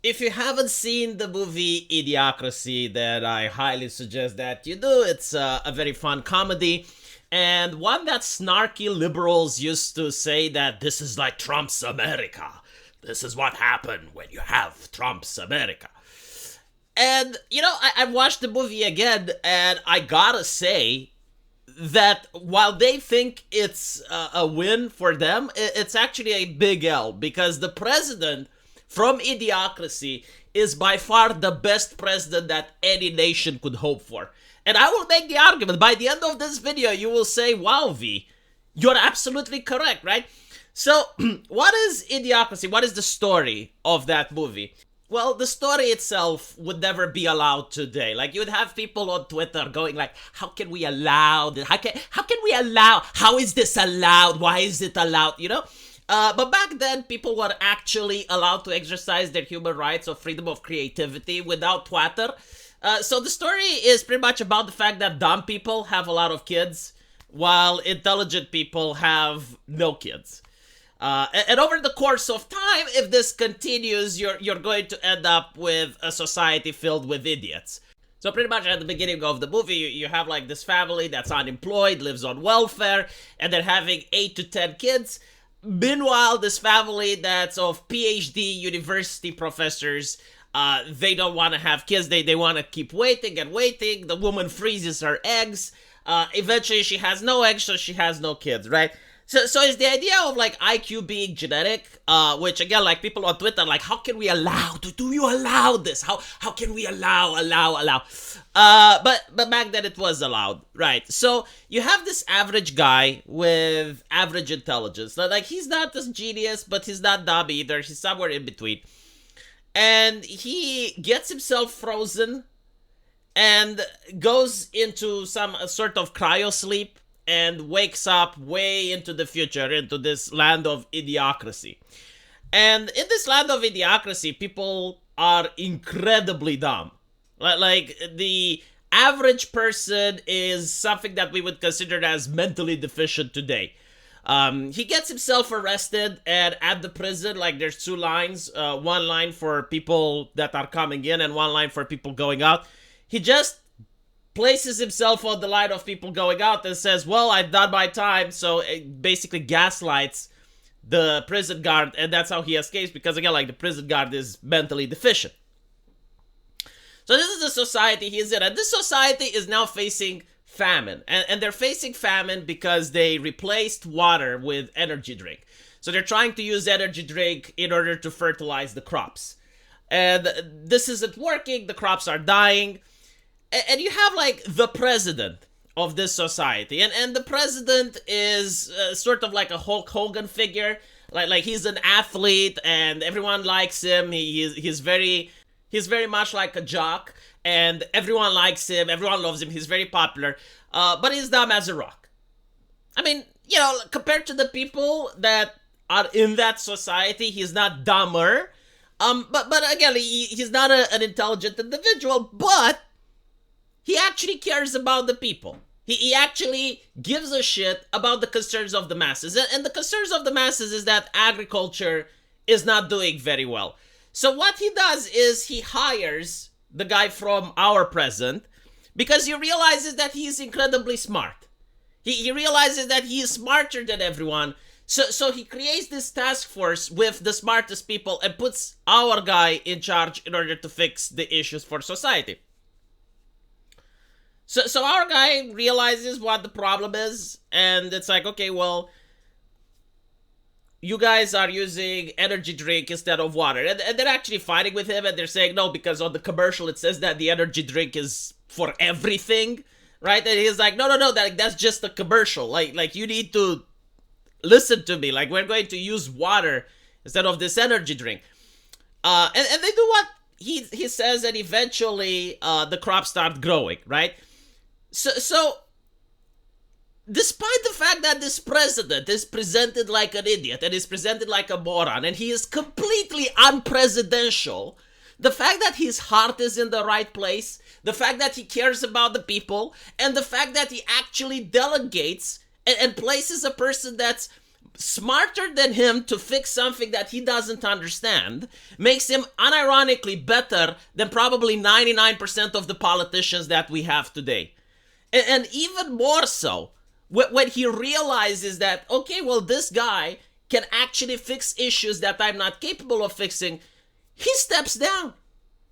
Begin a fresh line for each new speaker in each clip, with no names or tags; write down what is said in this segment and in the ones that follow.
If you haven't seen the movie Idiocracy, then I highly suggest that you do. It's a very fun comedy, and one that snarky liberals used to say that this is like Trump's America. This is what happened when you have Trump's America. And, I watched the movie again, and I gotta say that while they think it's a win for them, it's actually a big L, because the president from Idiocracy is by far the best president that any nation could hope for. And I will make the argument, by the end of this video, you will say, wow, V, you're absolutely correct, right? So, what is Idiocracy? What is the story of that movie? Well, the story itself would never be allowed today. Like, you would have people on Twitter going like, how can we allow this? How can we allow? How is this allowed? Why is it allowed? But back then, people were actually allowed to exercise their human rights of freedom of creativity without Twitter. So the story is pretty much about the fact that dumb people have a lot of kids, while intelligent people have no kids. And over the course of time, if this continues, you're going to end up with a society filled with idiots. So pretty much at the beginning of the movie, you have like this family that's unemployed, lives on welfare, and they're having 8 to 10 kids. Meanwhile, this family that's of PhD university professors, they don't want to have kids. They want to keep waiting and waiting. The woman freezes her eggs. Eventually, she has no eggs, so she has no kids, right? So it's the idea of like IQ being genetic, which again, like people on Twitter, like, how can we allow? Do you allow this? How can we allow? But back then it was allowed, right? So you have this average guy with average intelligence. Like, he's not this genius, but he's not dumb either. He's somewhere in between. And he gets himself frozen and goes into some sort of cryo sleep and wakes up way into the future, into this land of idiocracy. And in this land of idiocracy, people are incredibly dumb. Like, the average person is something that we would consider as mentally deficient today. He gets himself arrested, and at the prison, like, there's 2 lines. One line for people that are coming in and one line for people going out. He just places himself on the line of people going out and says, well, I've done my time. So it basically gaslights the prison guard, and that's how he escapes, because again, like, the prison guard is mentally deficient. So this is the society he's in, and this society is now facing famine, and they're facing famine because they replaced water with energy drink. So they're trying to use energy drink in order to fertilize the crops, and this isn't working. The crops are dying. And you have, like, the president of this society. And the president is sort of like a Hulk Hogan figure. Like he's an athlete, and everyone likes him. He's very much like a jock. And everyone likes him. Everyone loves him. He's very popular. But he's dumb as a rock. I mean, compared to the people that are in that society, he's not dumber. But again, he's not an intelligent individual, but he actually cares about the people. He actually gives a shit about the concerns of the masses. And the concerns of the masses is that agriculture is not doing very well. So what he does is he hires the guy from our president, because he realizes that he is incredibly smart. He realizes that he is smarter than everyone. So he creates this task force with the smartest people and puts our guy in charge in order to fix the issues for society. So our guy realizes what the problem is, and it's like, okay, well, you guys are using energy drink instead of water. And they're actually fighting with him, and they're saying, no, because on the commercial it says that the energy drink is for everything, right? And he's like, no, that's just a commercial. Like you need to listen to me. Like, we're going to use water instead of this energy drink. And they do what he says, and eventually the crops start growing, right? So, despite the fact that this president is presented like an idiot and is presented like a moron, and he is completely unpresidential, the fact that his heart is in the right place, the fact that he cares about the people, and the fact that he actually delegates and places a person that's smarter than him to fix something that he doesn't understand makes him unironically better than probably 99% of the politicians that we have today. And even more so, when he realizes that, okay, well, this guy can actually fix issues that I'm not capable of fixing, he steps down.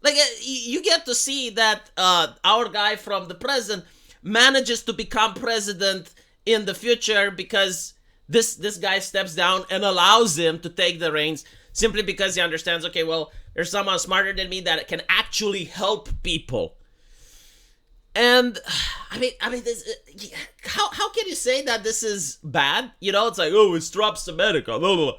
Like, you get to see that our guy from the present manages to become president in the future because this guy steps down and allows him to take the reins simply because he understands, okay, well, there's someone smarter than me that can actually help people. And I mean, how can you say that this is bad? You know, it's like, oh, it drops America. Blah, blah, blah.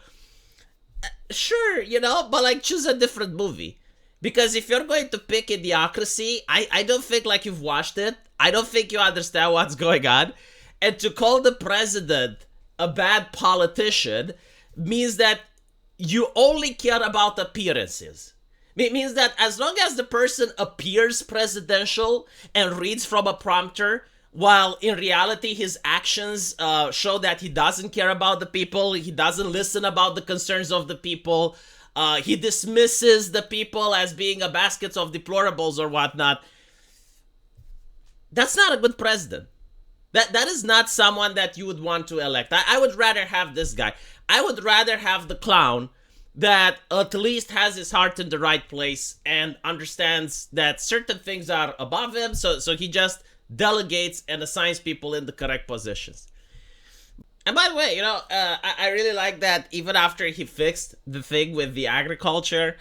Sure, you know, but like, choose a different movie. Because if you're going to pick Idiocracy, I don't think like you've watched it. I don't think you understand what's going on. And to call the president a bad politician means that you only care about appearances. It means that as long as the person appears presidential and reads from a prompter, while in reality his actions show that he doesn't care about the people, he doesn't listen about the concerns of the people, he dismisses the people as being a basket of deplorables or whatnot, that's not a good president. That is not someone that you would want to elect. I would rather have this guy. I would rather have the clown that at least has his heart in the right place and understands that certain things are above him, so he just delegates and assigns people in the correct positions. And by the way, you know, I really like that even after he fixed the thing with the agriculture,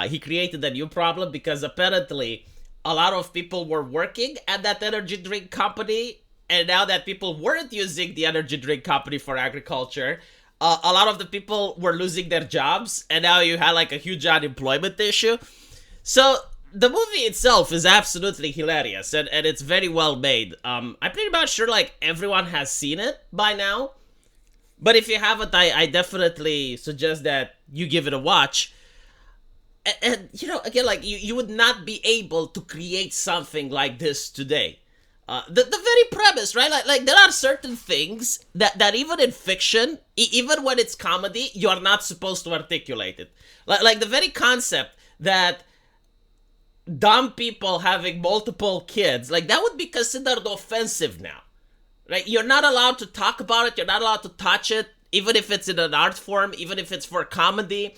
he created a new problem because apparently a lot of people were working at that energy drink company, and now that people weren't using the energy drink company for agriculture, a lot of the people were losing their jobs, and now you had like a huge unemployment issue. So the movie itself is absolutely hilarious, and it's very well made. I'm pretty much sure like everyone has seen it by now, but if you haven't, I definitely suggest that you give it a watch. And you know, again, like you would not be able to create something like this today. The very premise, right? Like there are certain things that even in fiction, even when it's comedy, you are not supposed to articulate it. Like the very concept that dumb people having multiple kids, like that would be considered offensive now. Right? You're not allowed to talk about it. You're not allowed to touch it, even if it's in an art form, even if it's for comedy.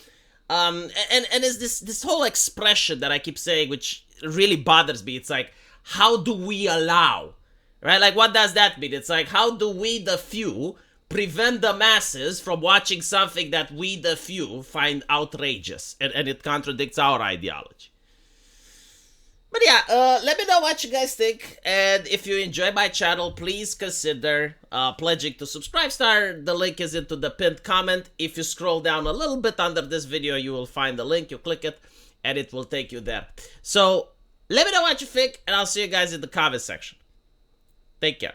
And it's this whole expression that I keep saying, which really bothers me. It's like, how do we allow, right? Like, what does that mean? It's like, how do we, the few, prevent the masses from watching something that we, the few, find outrageous and it contradicts our ideology? But yeah, let me know what you guys think, and if you enjoy my channel, please consider pledging to Subscribe Star. The link is into the pinned comment. If you scroll down a little bit under this video, you will find the link. You click it, and it will take you there. So, let me know what you think, and I'll see you guys in the comment section. Take care.